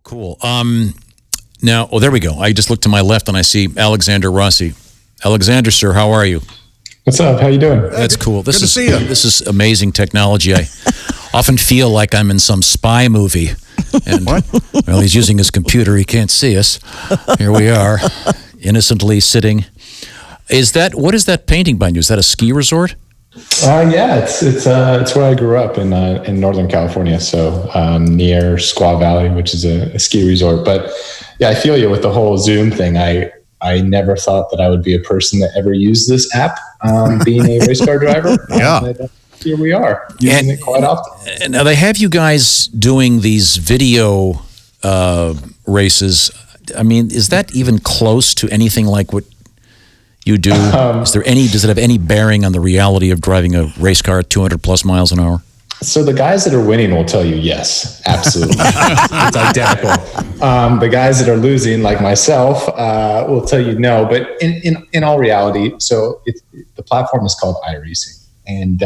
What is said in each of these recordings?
Cool. Now, there we go. I just looked to my left and I see Alexander Rossi. Alexander, sir, how are you? What's up? How you doing? That's cool. Good to see you. This is amazing technology. I often feel like I'm in some spy movie. And, well, he's using his computer. He can't see us. Here we are, innocently sitting. What is that painting behind you? Is that a ski resort? Yeah, it's where I grew up in Northern California, so near Squaw Valley, which is a ski resort. But yeah, I feel you with the whole Zoom thing. I never thought that I would be a person that ever used this app, being a race car driver. Yeah. Here we are, using it quite often. Now, they have you guys doing these video races. I mean, is that even close to anything like what you do? Does it have any bearing on the reality of driving a race car at 200 plus miles an hour? So the guys that are winning will tell you yes, absolutely. It's identical. The guys that are losing, like myself, will tell you no. But in all reality, so the platform is called iRacing, and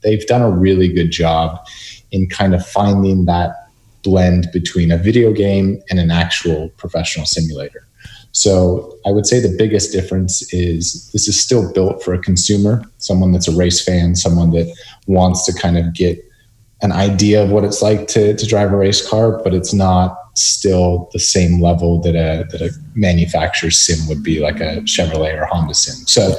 they've done a really good job in kind of finding that blend between a video game and an actual professional simulator. So I would say the biggest difference is this is still built for a consumer, someone that's a race fan, someone that wants to kind of get an idea of what it's like to drive a race car, but it's not still the same level that a manufacturer's sim would be, like a Chevrolet or Honda sim. So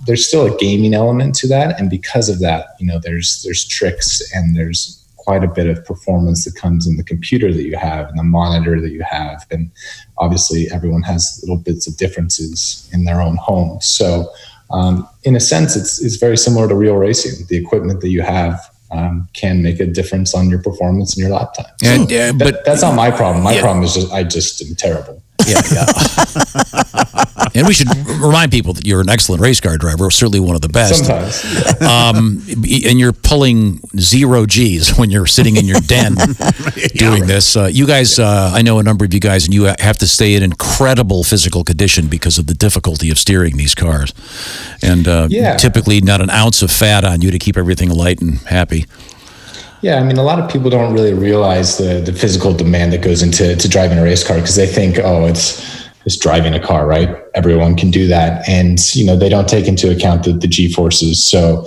there's still a gaming element to that, and because of that, there's tricks and there's quite a bit of performance that comes in the computer that you have and the monitor that you have. And obviously everyone has little bits of differences in their own home. So in a sense, it's very similar to real racing. The equipment that you have can make a difference on your performance in your lap time. But that's not my problem. My problem is I just am terrible. Yeah. And we should remind people that you're an excellent race car driver, certainly one of the best. Sometimes. And you're pulling 0 Gs when you're sitting in your den doing this. You guys, I know a number of you guys, and you have to stay in incredible physical condition because of the difficulty of steering these cars. And typically not an ounce of fat on you to keep everything light and happy. Yeah, I mean, a lot of people don't really realize the physical demand that goes into driving a race car, because they think, it's driving a car, right? Everyone can do that. And, they don't take into account the G-forces. So,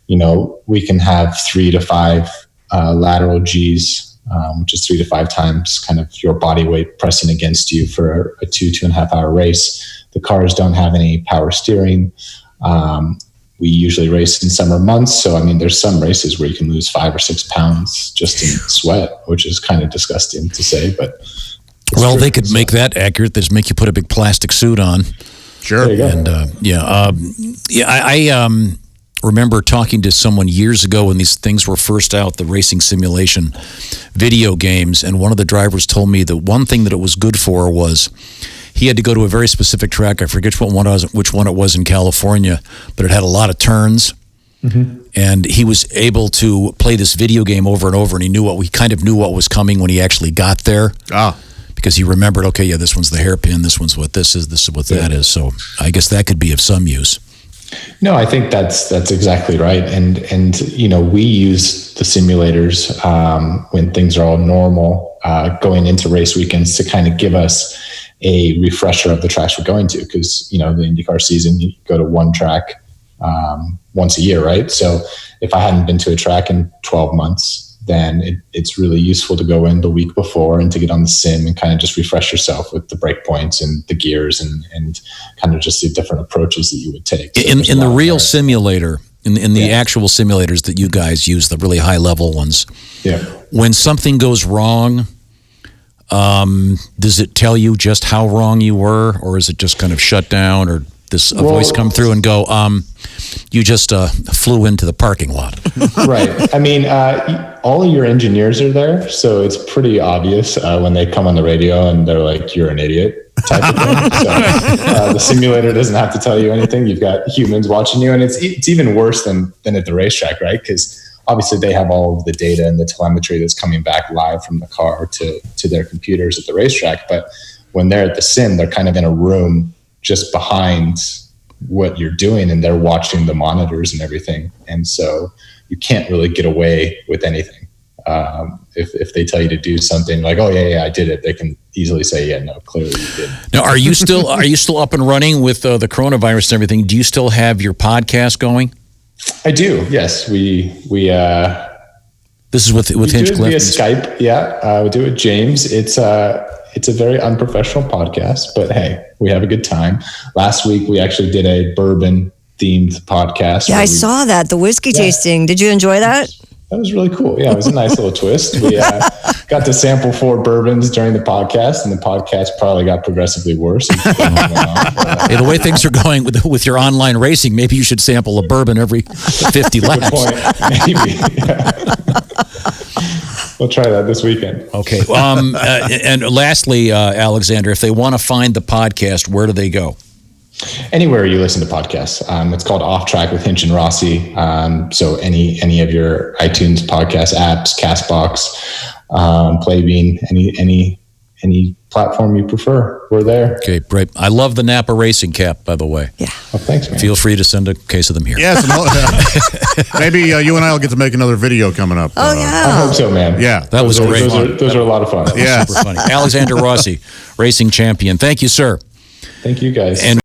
we can have 3 to 5 lateral Gs, which is 3 to 5 times kind of your body weight pressing against you for a 2.5 hour race. The cars don't have any power steering. We usually race in summer months. So, I mean, there's some races where you can lose 5 or 6 pounds just in sweat, which is kind of disgusting to say, but well, they could make that accurate. They just make you put a big plastic suit on. Sure. And I remember talking to someone years ago when these things were first out, the racing simulation video games, and one of the drivers told me that one thing that it was good for was he had to go to a very specific track. I forget which one it was in California, but it had a lot of turns. Mm-hmm. And he was able to play this video game over and over, and he kind of knew what was coming when he actually got there. Because he remembered, this one's the hairpin, this one's what this is what that is. So I guess that could be of some use. No, I think that's exactly right. And we use the simulators when things are all normal, going into race weekends, to kind of give us a refresher of the tracks we're going to. Because, the IndyCar season, you go to one track once a year, right? So if I hadn't been to a track in 12 months, then it's really useful to go in the week before and to get on the sim and kind of just refresh yourself with the break points and the gears and kind of just the different approaches that you would take. So in the real simulator, in the actual simulators that you guys use, the really high level ones, when something goes wrong, does it tell you just how wrong you were, or is it just kind of shut down, or a voice come through and go, you just flew into the parking lot? Right. I mean, all of your engineers are there, so it's pretty obvious when they come on the radio and they're like, you're an idiot type of thing. So the simulator doesn't have to tell you anything. You've got humans watching you, and it's even worse than at the racetrack, right? Because obviously they have all of the data and the telemetry that's coming back live from the car to their computers at the racetrack. But when they're at the sim, they're kind of in a room just behind what you're doing, and they're watching the monitors and everything. And so you can't really get away with anything. If they tell you to do something like, oh yeah, I did it, they can easily say, yeah, no, clearly you didn't. Now, are you still up and running with the coronavirus and everything? Do you still have your podcast going? I do. Yes, we This is with Hinch do it via Skype. Yeah, we do it with James. It's a very unprofessional podcast, but hey, we have a good time. Last week we actually did a bourbon themed podcast. Yeah, I saw that, the whiskey tasting. Did you enjoy that? That was really cool. Yeah, it was a nice little twist. We got to sample 4 bourbons during the podcast, and the podcast probably got progressively worse. Hey, the way things are going with your online racing, maybe you should sample a bourbon every 50 laps. Good point. Maybe. We'll try that this weekend. Okay. And lastly, Alexander, if they want to find the podcast, where do they go? Anywhere you listen to podcasts. It's called Off Track with Hinch and Rossi. So any of your iTunes podcast apps, Castbox, Playbean, any platform you prefer, we're there. Okay, great. I love the Napa racing cap, by the way. Yeah. Well, thanks, man. Feel free to send a case of them here. Yes. Maybe you and I will get to make another video coming up. Oh, yeah. I hope so, man. Yeah. That was great. Those are a lot of fun. Yeah. Super funny. Alexander Rossi, racing champion. Thank you, sir. Thank you, guys. And